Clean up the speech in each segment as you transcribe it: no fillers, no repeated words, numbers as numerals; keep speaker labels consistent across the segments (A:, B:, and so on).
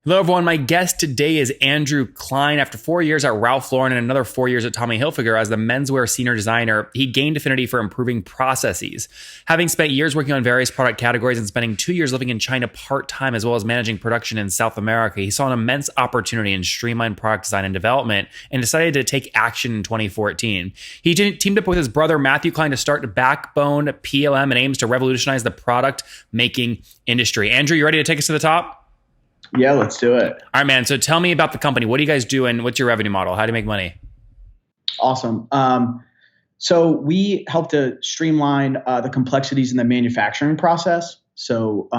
A: Hello, everyone. My guest today is Andrew Klein. After 4 years at Ralph Lauren and another 4 years at Tommy Hilfiger as the menswear senior designer, he gained affinity for improving processes. Having spent years working on various product categories and spending 2 years living in China part-time as well as managing production in South America, he saw an immense opportunity in streamlined product design and development and decided to take action in 2014. He teamed up with his brother Matthew Klein to start Backbone PLM and aims to revolutionize the product making industry. Andrew, you ready to take us to the top?
B: Yeah, let's do it.
A: All right, man. So tell me about the company. What do you guys do and what's your revenue model? How do you make money?
B: Awesome. So we help to streamline the complexities in the manufacturing process. So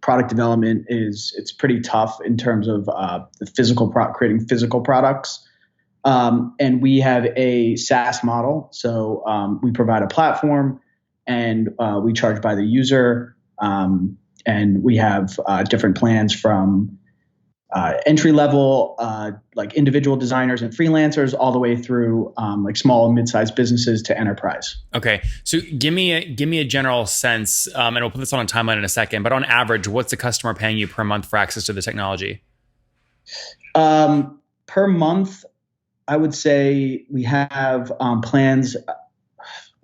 B: product development it's pretty tough in terms of the creating physical products. And we have a SaaS model. So we provide a platform and we charge by the user. And we have different plans from entry level, like individual designers and freelancers, all the way through like small and mid-sized businesses to enterprise.
A: Okay, so give me a general sense, and we'll put this on a timeline in a second. But on average, what's the customer paying you per month for access to the technology?
B: Per month, I would say we have plans.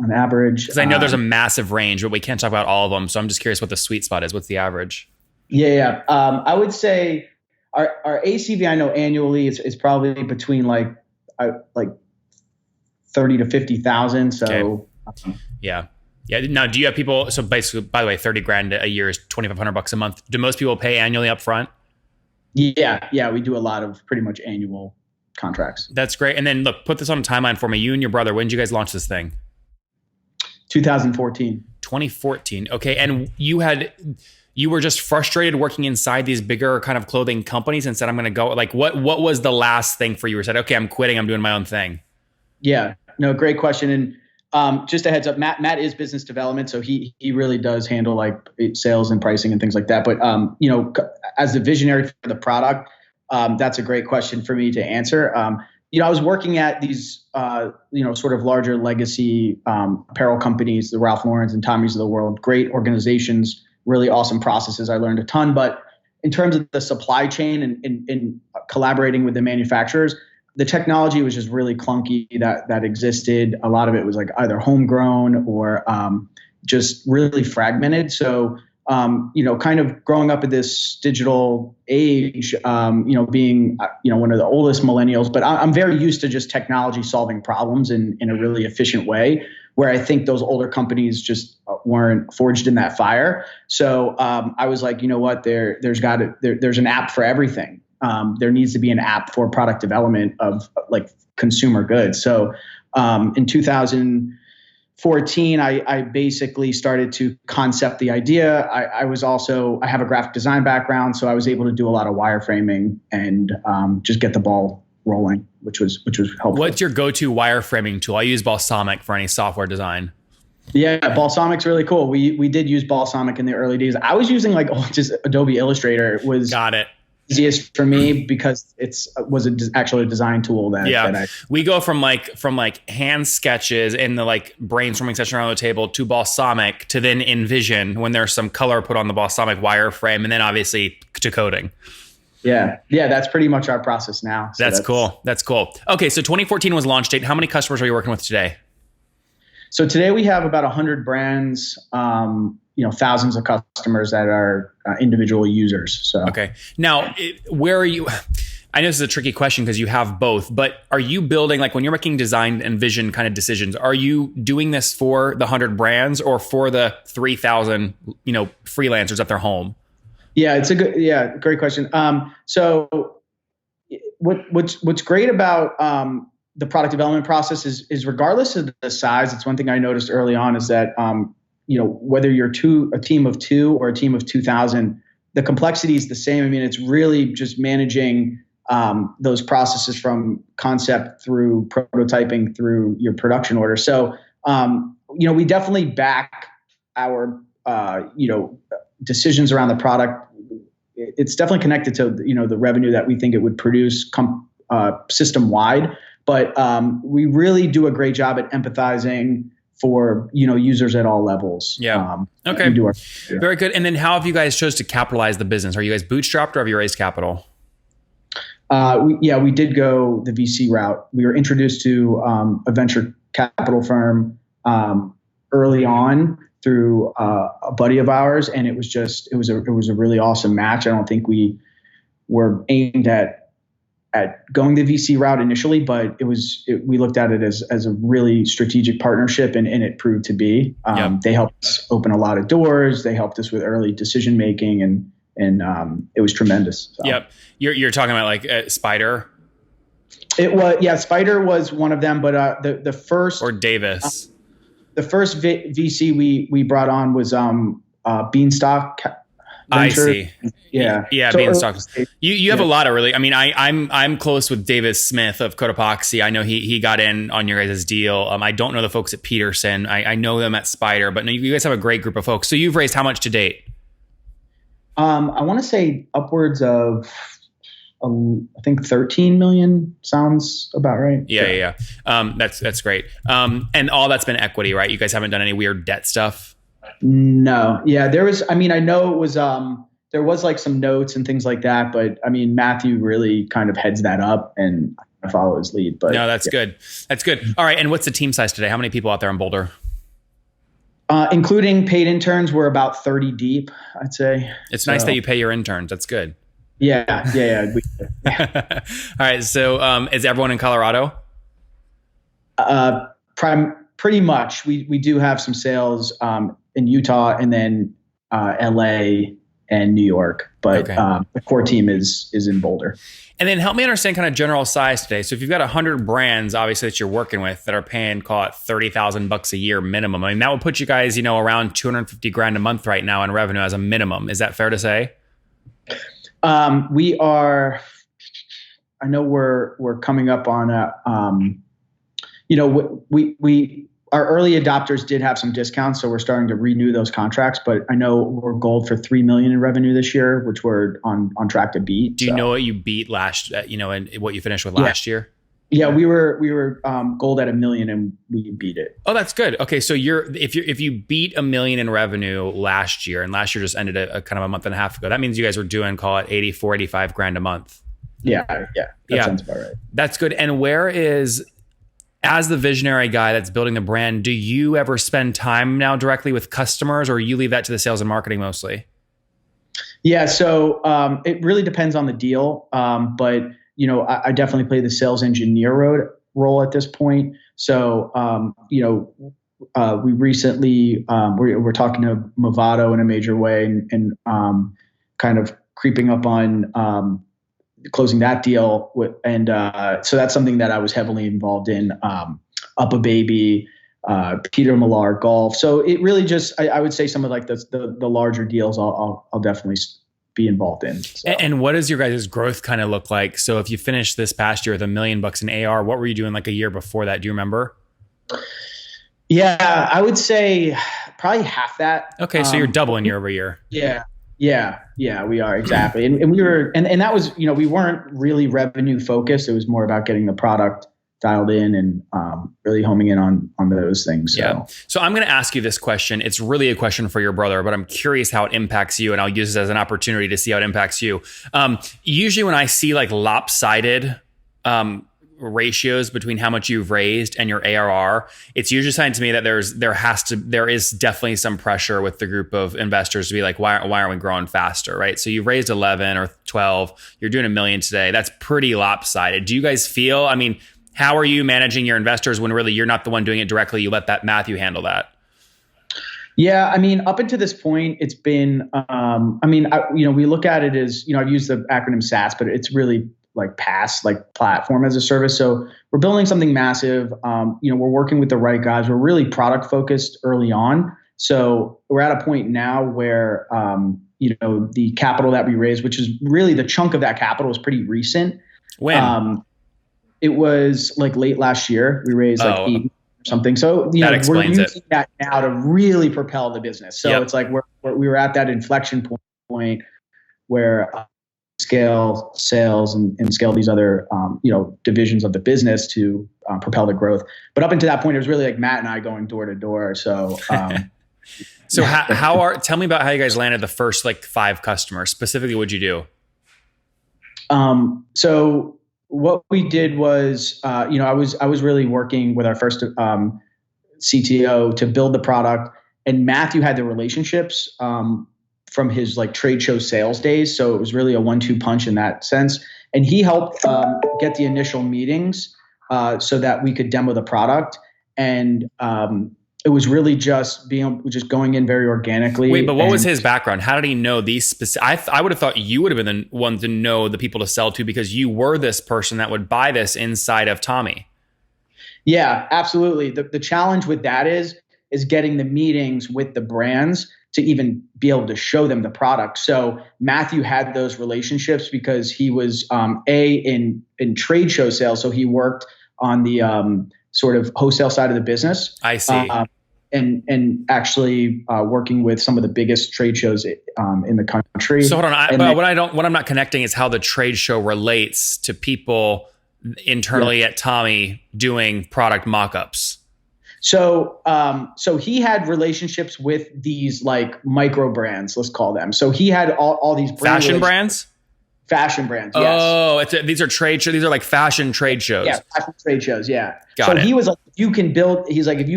B: On average,
A: because I know there's a massive range, but we can't talk about all of them. So I'm just curious what the sweet spot is. What's the average?
B: Yeah. I would say our ACV, I know annually is probably between like 30 to 50,000. So
A: okay. Yeah. Now, do you have people? So basically, by the way, 30 grand a year is $2,500 a month. Do most people pay annually up front?
B: Yeah. We do a lot of pretty much annual contracts.
A: That's great. And then look, put this on a timeline for me. You and your brother, when did you guys launch this thing?
B: 2014.
A: 2014. Okay. And you were just frustrated working inside these bigger kind of clothing companies and said, I'm going to go. Like what was the last thing for you where you said, okay, I'm quitting. I'm doing my own thing? Yeah,
B: no, great question. And just a heads up, Matt is business development. So he really does handle like sales and pricing and things like that. But, as the visionary for the product, that's a great question for me to answer. I was working at these, sort of larger legacy apparel companies, the Ralph Laurens and Tommy's of the world, great organizations, really awesome processes. I learned a ton. But in terms of the supply chain and collaborating with the manufacturers, the technology was just really clunky that existed. A lot of it was like either homegrown or just really fragmented. So kind of growing up in this digital age, being, one of the oldest millennials, but I'm very used to just technology solving problems in a really efficient way, where I think those older companies just weren't forged in that fire. So I was like, you know what, there's an app for everything. There needs to be an app for product development of like consumer goods. So in 2014, I basically started to concept the idea. I have a graphic design background, so I was able to do a lot of wireframing and just get the ball rolling, which was helpful.
A: What's your go-to wireframing tool? I use Balsamiq for any software design.
B: Yeah, Balsamic's really cool. We did use Balsamiq in the early days. I was using just Adobe Illustrator. It was
A: got it.
B: Easiest for me because actually a design tool
A: we go from hand sketches and the brainstorming session around the table to Balsamiq to then Envision when there's some color put on the Balsamiq wireframe and then obviously to coding.
B: Yeah, that's pretty much our process now.
A: So that's cool. Okay, so 2014 was launch date. How many customers are you working with today?
B: So today we have about 100 brands, thousands of customers that are individual users. So
A: okay. Now, where are you? I know this is a tricky question because you have both, but are you building, when you're making design and vision kind of decisions, are you doing this for the 100 brands or for the 3,000, freelancers at their home?
B: Yeah, great question. So what's great about the product development process is regardless of the size, it's one thing I noticed early on is that, whether you're a team of 2 or a team of 2,000, the complexity is the same. I mean, it's really just managing those processes from concept through prototyping through your production order. So, we definitely back our, decisions around the product. It's definitely connected to, the revenue that we think it would produce system wide. But we really do a great job at empathizing for users at all levels.
A: Yeah. Okay. Very good. And then how have you guys chose to capitalize the business? Are you guys bootstrapped or have you raised capital?
B: We did go the VC route. We were introduced to a venture capital firm early on through a buddy of ours, and it was a really awesome match. I don't think we were aimed at going the VC route initially, but we looked at it as a really strategic partnership, and it proved to be. They helped us open a lot of doors. They helped us with early decision making, and it was tremendous. So.
A: Yep. You're talking about like Spider?
B: It was, Spider was one of them, but the first,
A: or Davis.
B: The first VC we brought on was Beanstalk Venture.
A: I see.
B: Yeah.
A: So Beanstalk. You have a lot of really. I mean, I'm close with Davis Smith of Cotopaxi. I know he got in on your guys' deal. I don't know the folks at Peterson. I know them at Spider, but no, you guys have a great group of folks. So you've raised how much to date?
B: I want to say upwards of, I think 13 million sounds about right.
A: Yeah. That's great. And all that's been equity, right? You guys haven't done any weird debt stuff?
B: No. Yeah, there was, I know it was, there was like some notes and things like that, but Matthew really kind of heads that up, and I follow his lead. But
A: no, that's good. That's good. All right. And what's the team size today? How many people out there in Boulder?
B: Including paid interns, we're about 30 deep, I'd say.
A: It's nice that you pay your interns. That's good.
B: Yeah.
A: All right. So is everyone in Colorado?
B: Pretty much. We do have some sales in Utah, and then LA and New York, but the core team is in Boulder.
A: And then help me understand kind of general size today. So if you've got 100 brands, obviously, that you're working with that are paying, call it $30,000 a year minimum. I mean, that would put you guys, around $250,000 a month right now in revenue as a minimum. Is that fair to say?
B: We are. I know we're coming up on we our early adopters did have some discounts, so we're starting to renew those contracts. But I know we're gold for $3 million in revenue this year, which we're on track to beat.
A: Do you know what you beat last? And what you finished with last year?
B: Yeah, we were gold at $1 million, and we beat it.
A: Oh, that's good. Okay, so if you beat $1 million in revenue last year, and last year just ended a kind of a month and a half ago, that means you guys were doing, call it $85,000 a month.
B: Yeah, that sounds about right.
A: That's good. And where is, as the visionary guy that's building the brand, do you ever spend time now directly with customers, or you leave that to the sales and marketing mostly?
B: Yeah, so it really depends on the deal, but I definitely play the sales engineer role at this point. So we recently we're talking to Movado in a major way, and kind of creeping up on closing that deal so that's something that I was heavily involved in. Up a Baby, Peter Millar Golf. So it really just I would say some of like the larger deals I'll definitely be involved in. So.
A: And what does your guys' growth kind of look like? So if you finished this past year with $1 million in AR, what were you doing like a year before that? Do you remember?
B: Yeah, I would say probably half that.
A: Okay, so you're doubling year over year.
B: Yeah, we are, exactly. And we were, and that was, we weren't really revenue focused. It was more about getting the product dialed in and really homing in on those things. So.
A: Yeah. So I'm going to ask you this question. It's really a question for your brother, but I'm curious how it impacts you, and I'll use this as an opportunity to see how it impacts you. Usually when I see like lopsided ratios between how much you've raised and your ARR, it's usually a sign to me that there is definitely some pressure with the group of investors to be like, why aren't we growing faster, right? So you've raised 11 or 12, you're doing $1 million today. That's pretty lopsided. Do you guys feel, how are you managing your investors when really you're not the one doing it directly? You let that Matthew handle that.
B: Yeah, up until this point, it's been, we look at it as, I've used the acronym SaaS, but it's really like PaaS, like platform as a service. So we're building something massive. We're working with the right guys. We're really product focused early on. So we're at a point now where, the capital that we raised, which is really the chunk of that capital, is pretty recent.
A: When?
B: It was like late last year. We raised like 8 or something. So we're using that now to really propel the business. So It's like we were at that inflection point where scale sales and scale these other divisions of the business to propel the growth. But up until that point, it was really like Matt and I going door to door. So
A: tell me about how you guys landed the first like 5 customers. Specifically, what'd you do?
B: So what we did was, I was really working with our first CTO to build the product, and Matthew had the relationships from his like trade show sales days. So it was really a 1-2 punch in that sense. And he helped get the initial meetings so that we could demo the product. And it was really just going in very organically.
A: Wait, but what was his background? How did he know these specific? I would have thought you would have been the one to know the people to sell to, because you were this person that would buy this inside of Tommy.
B: Yeah, absolutely. The challenge with that is getting the meetings with the brands to even be able to show them the product. So Matthew had those relationships because he was in trade show sales. So he worked on the sort of wholesale side of the business.
A: I see.
B: And actually working with some of the biggest trade shows in the country.
A: So hold on, what I'm not connecting is how the trade show relates to people internally at Tommy doing product mock-ups.
B: So he had relationships with these like micro brands, let's call them. So he had all these
A: fashion brands.
B: Fashion brands, yes.
A: Oh, these are trade shows. These are like fashion trade shows.
B: Yeah, fashion trade shows. Yeah.
A: Got it.
B: He was like, if you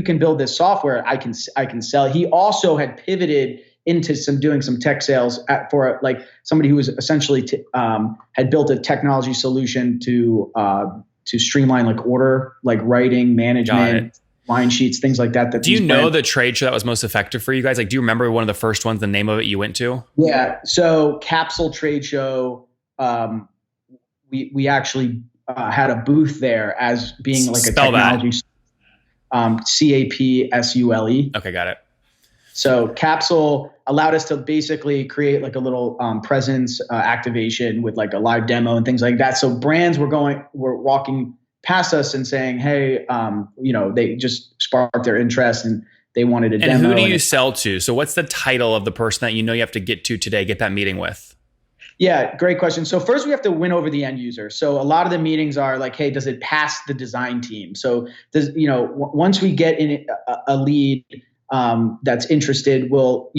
B: can build this software, I can sell. He also had pivoted into doing some tech sales for like somebody who was essentially had built a technology solution to streamline like order, like writing, management, line sheets, things like that.
A: Do you know the trade show that was most effective for you guys? Like, do you remember one of the first ones, the name of it you went to?
B: Yeah. So Capsule Trade Show. We actually had a booth there as being like a technology. CAPSULE.
A: Okay, got it.
B: So Capsule allowed us to basically create like a little presence activation with like a live demo and things like that. So brands were walking past us and saying, "Hey, they just sparked their interest and they wanted a demo."
A: And who do you sell to? So what's the title of the person that you have to get to today, get that meeting with?
B: Yeah, great question. So first we have to win over the end user. So a lot of the meetings are like, hey, does it pass the design team? So once we get in a lead that's interested, we'll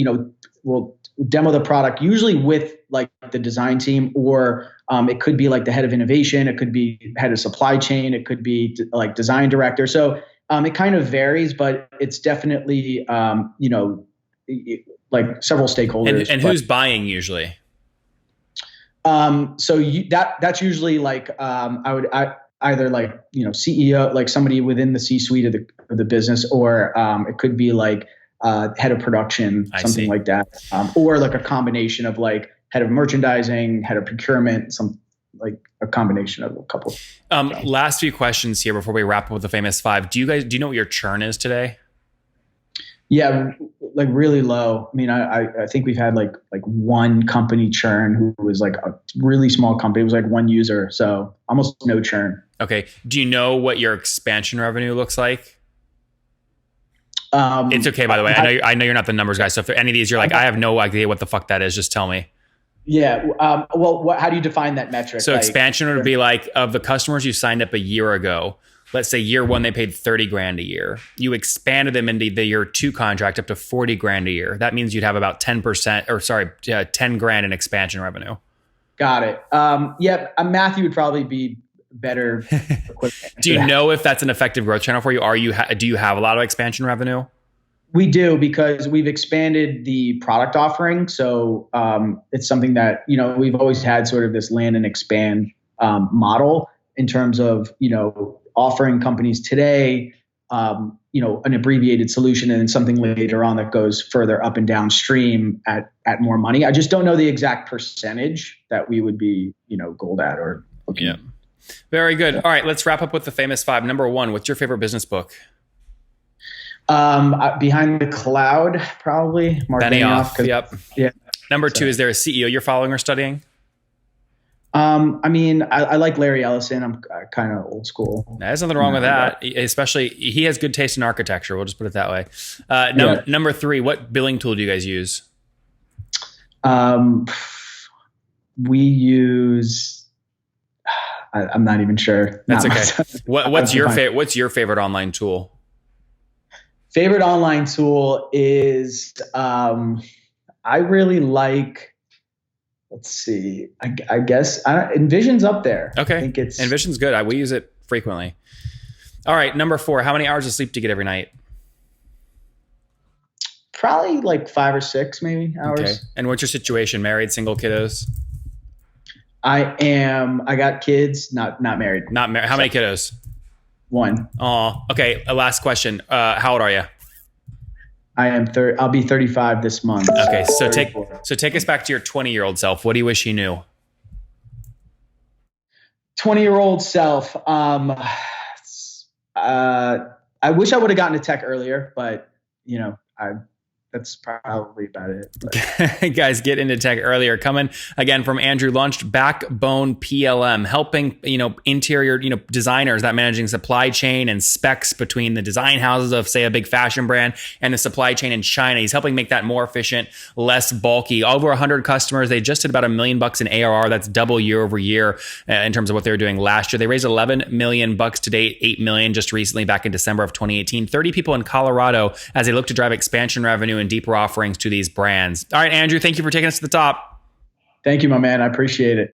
B: demo the product usually with like the design team, or it could be like the head of innovation. It could be head of supply chain. It could be like design director. So it kind of varies, but it's definitely, like several stakeholders.
A: And who's buying usually?
B: That's usually like either like CEO, like somebody within the C-suite of the business, or it could be like head of production, something like that, or like a combination of like head of merchandising, head of procurement, some like a combination of a couple.
A: Last few questions here before we wrap up with the famous five. Do you know what your churn is today?
B: Yeah, like really low. I mean, I think we've had like one company churn who was like a really small company. It was like one user, so almost no churn.
A: Okay. Do you know what your expansion revenue looks like? It's okay, by the way. I know you're not the numbers guy. So if any of these you're like, I have no idea what the fuck that is, just tell me.
B: Yeah. Well, how do you define that metric?
A: So expansion would be like, of the customers you signed up a year ago, let's say year one, they paid $30,000 a year. You expanded them into the year two contract up to $40,000 a year. That means you'd have about 10 grand in expansion revenue.
B: Got it. Matthew would probably be better equipped.
A: Do you know if that's an effective growth channel for you? Do you have a lot of expansion revenue?
B: We do, because we've expanded the product offering. So it's something that, we've always had sort of this land and expand model in terms of, offering companies today, an abbreviated solution, and then something later on that goes further up and downstream at more money. I just don't know the exact percentage that we would be, gold at or looking.
A: Yeah. Very good. All right, let's wrap up with the famous five. Number one, what's your favorite business book?
B: Behind the Cloud, probably. Mark
A: Benioff. Yep.
B: Yeah.
A: Number two, is there a CEO you're following or studying?
B: I like Larry Ellison. I'm kind of old school.
A: There's nothing wrong with that. Especially, he has good taste in architecture. We'll just put it that way. Number three, what billing tool do you guys use?
B: We use. I'm not even sure.
A: That's okay. What's your favorite online tool?
B: Favorite online tool is I really like let's see. I guess Envision's up there.
A: Okay.
B: I think it's
A: Envision's good. We use it frequently. All right. Number 4, how many hours of sleep do you get every night?
B: probably like 5 or 6 maybe hours.
A: Okay. And what's your situation? Married, single, kiddos?
B: I got kids, not married.
A: Not married. How many kiddos?
B: 1.
A: Oh, okay. Last question. How old are you?
B: I am I'll be 35 this month.
A: Okay. So
B: 34.
A: take us back to your 20-year-old self. What do you wish you knew?
B: 20-year-old self. I wish I would have gotten to tech earlier, but that's probably about it.
A: Guys, get into tech earlier. Coming again from Andrew, launched Backbone PLM, helping interior designers that managing supply chain and specs between the design houses of, say, a big fashion brand and the supply chain in China. He's helping make that more efficient, less bulky. Over 100 customers. They just did about $1 million in ARR. That's double year over year in terms of what they were doing last year. They raised $11 million to date, $8 million just recently back in December of 2018. 30 people in Colorado as they look to drive expansion revenue and deeper offerings to these brands. All right, Andrew, thank you for taking us to the top.
B: Thank you, my man. I appreciate it.